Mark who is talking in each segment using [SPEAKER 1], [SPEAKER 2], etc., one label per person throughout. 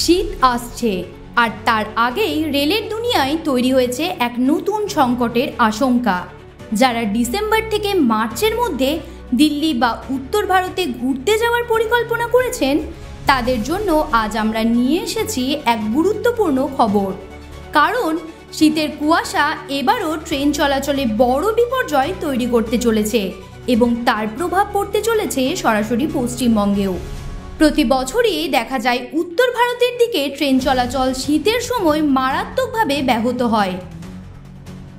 [SPEAKER 1] শীত আসছে আর তার আগেই রেলের দুনিয়ায় তৈরি হয়েছে এক নতুন সংকটের আশঙ্কা। যারা ডিসেম্বর থেকে মার্চের মধ্যে দিল্লি বা উত্তর ভারতে ঘুরতে যাওয়ার পরিকল্পনা করেছেন, তাদের জন্য আজ আমরা নিয়ে এসেছি এক গুরুত্বপূর্ণ খবর। কারণ শীতের কুয়াশা এবারও ট্রেন চলাচলে বড় বিপর্যয় তৈরি করতে চলেছে এবং তার প্রভাব পড়তে চলেছে সরাসরি পশ্চিমবঙ্গেও। প্রতি বছরই দেখা যায় উত্তর ভারতের দিকে ট্রেন চলাচল শীতের সময় মারাত্মকভাবে ব্যাহত হয়।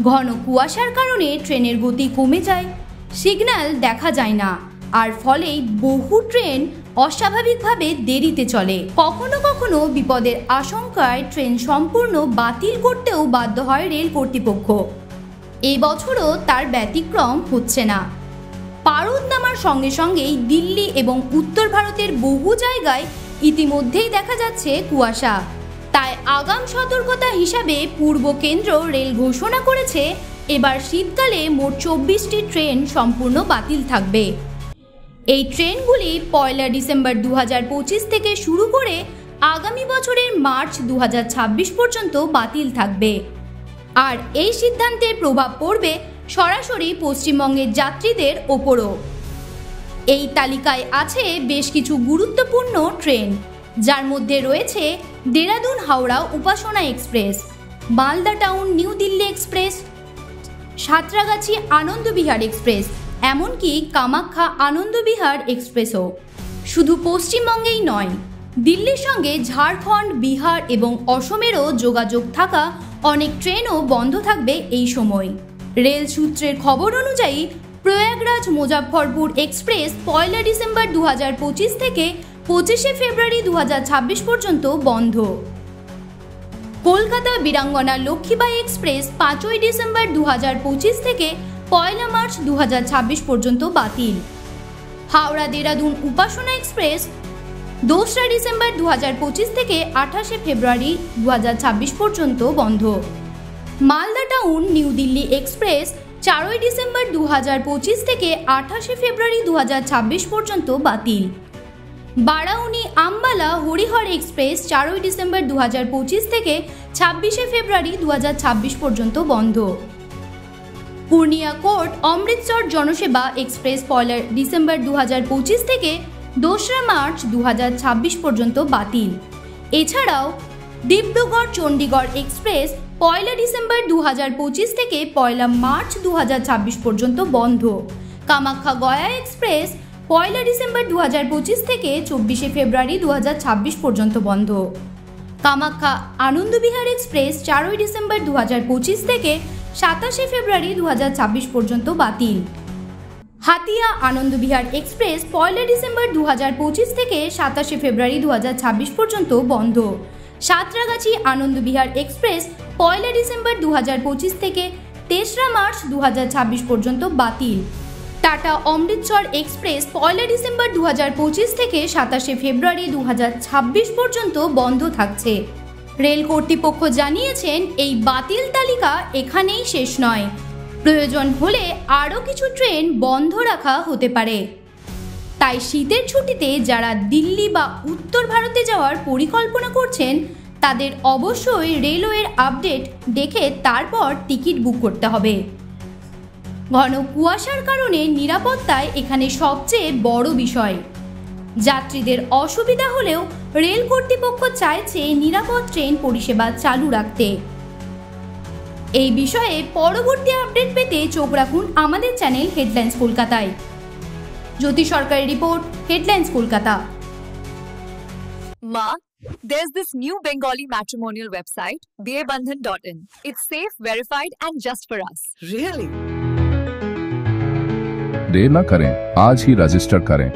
[SPEAKER 1] ঘন কুয়াশার কারণে ট্রেনের গতি কমে যায়, সিগন্যাল দেখা যায় না, আর ফলেই বহু ট্রেন অস্বাভাবিকভাবে দেরিতে চলে। কখনো কখনো বিপদের আশঙ্কায় ট্রেন সম্পূর্ণ বাতিল করতেও বাধ্য হয় রেল কর্তৃপক্ষ। এই বছরও তার ব্যতিক্রম হচ্ছে না। পারদ নামার সঙ্গে সঙ্গেই দিল্লি এবং উত্তর ভারতের বহু জায়গায় ইতিমধ্যেই দেখা যাচ্ছে কুয়াশা। তাই আগাম সতর্কতা হিসাবে পূর্ব কেন্দ্র রেল ঘোষণা করেছে এবার শীতকালে মোট 24টি ট্রেন সম্পূর্ণ বাতিল থাকবে। এই ট্রেনগুলি 1 ডিসেম্বর 2025 থেকে শুরু করে আগামী বছরের মার্চ 2026 পর্যন্ত বাতিল থাকবে। আর এই সিদ্ধান্তের প্রভাব পড়বে সরাসরি পশ্চিমবঙ্গের যাত্রীদের ওপরও। এই তালিকায় আছে বেশ কিছু গুরুত্বপূর্ণ ট্রেন, যার মধ্যে রয়েছে Dehradun Howrah Upasana express, Malda town new Delhi express, Santragachi Anand Vihar express, এমনকি কামাখ্যা আনন্দবিহার এক্সপ্রেসও। শুধু পশ্চিমবঙ্গেই নয়, দিল্লির সঙ্গে ঝাড়খণ্ড, বিহার এবং অসমেরও যোগাযোগ থাকা অনেক ট্রেনও বন্ধ থাকবে এই সময়। রেল সূত্রের খবর অনুযায়ী প্রয়াগরাজ মুজাফফরপুর এক্সপ্রেস 1 ডিসেম্বর 2025 থেকে 25 ফেব্রুয়ারি 2026 পর্যন্ত বন্ধ। কলকাতা বীরাঙ্গনা লক্ষ্মীবাঈ এক্সপ্রেস 5 ডিসেম্বর 2025 থেকে 1 মার্চ 2026 পর্যন্ত বাতিল। হাওড়া দেরাদুন উপাসনা এক্সপ্রেস 2 ডিসেম্বর 2025 থেকে 28 ফেব্রুয়ারি 2026 পর্যন্ত বন্ধ। Malda town new Delhi express 4 ডিসেম্বর 2025 থেকে 28 ফেব্রুয়ারি 2026 পর্যন্ত বাতিল। বারাউনি আম্বালা হরিহর এক্সপ্রেস 4 ডিসেম্বর 2025 থেকে 26 ফেব্রুয়ারি 2026 পর্যন্ত বন্ধ। পূর্ণিয়া কোর্ট অমৃতসর জনসেবা এক্সপ্রেস 1 ডিসেম্বর 2025 থেকে 2 মার্চ 2026 পর্যন্ত বাতিল। এছাড়াও ডিব্রুগড় চণ্ডীগড় এক্সপ্রেস 1 ডিসেম্বর 2025 থেকে 1 মার্চ 2026 পর্যন্ত বন্ধ। কামাখ্যা গয়া এক্সপ্রেস 1 ডিসেম্বর 2025 থেকে 24 ফেব্রুয়ারি 2026 পর্যন্ত বন্ধ। কামাখ্যা আনন্দবিহার এক্সপ্রেস 4 ডিসেম্বর 2025 থেকে 27 ফেব্রুয়ারি 2026 পর্যন্ত বাতিল। হাতিয়া আনন্দবিহার এক্সপ্রেস 1 ডিসেম্বর 2025 থেকে 27 ফেব্রুয়ারি 2026 পর্যন্ত বন্ধ। সাঁতরাগাছি আনন্দবিহার এক্সপ্রেস 1 ডিসেম্বর 2025 থেকে 3 মার্চ 2026 পর্যন্ত বাতিল। টাটা অমৃতসর এক্সপ্রেস 1 ডিসেম্বর 2025 থেকে 27 ফেব্রুয়ারি 2026 পর্যন্ত বন্ধ থাকছে। রেল কর্তৃপক্ষ জানিয়েছেন এই বাতিল তালিকা এখানেই শেষ নয়, প্রয়োজন হলে আরও কিছু ট্রেন বন্ধ রাখা হতে পারে। তাই শীতের ছুটিতে যারা দিল্লি বা উত্তর ভারতে যাওয়ার পরিকল্পনা করছেন, তাদের অবশ্যই রেলওয়ের আপডেট দেখে তারপর টিকিট বুক করতে হবে। ঘন কুয়াশার কারণে নিরাপত্তায় এখানে সবচেয়ে বড় বিষয়। যাত্রীদের অসুবিধা হলেও রেল কর্তৃপক্ষ চাইছে নিরাপদ ট্রেন পরিষেবা চালু রাখতে। এই বিষয়ে পরবর্তী আপডেট পেতে চোখ রাখুন আমাদের চ্যানেল হেডলাইন্স কলকাতায়। জ্যোতি সরকারের report, headlines Kolkata.
[SPEAKER 2] Ma, there's this new Bengali matrimonial website, BABandhan.in. It's safe, verified, and just for us.
[SPEAKER 3] Really?
[SPEAKER 4] देर न करें, आज ही रजिस्टर करें।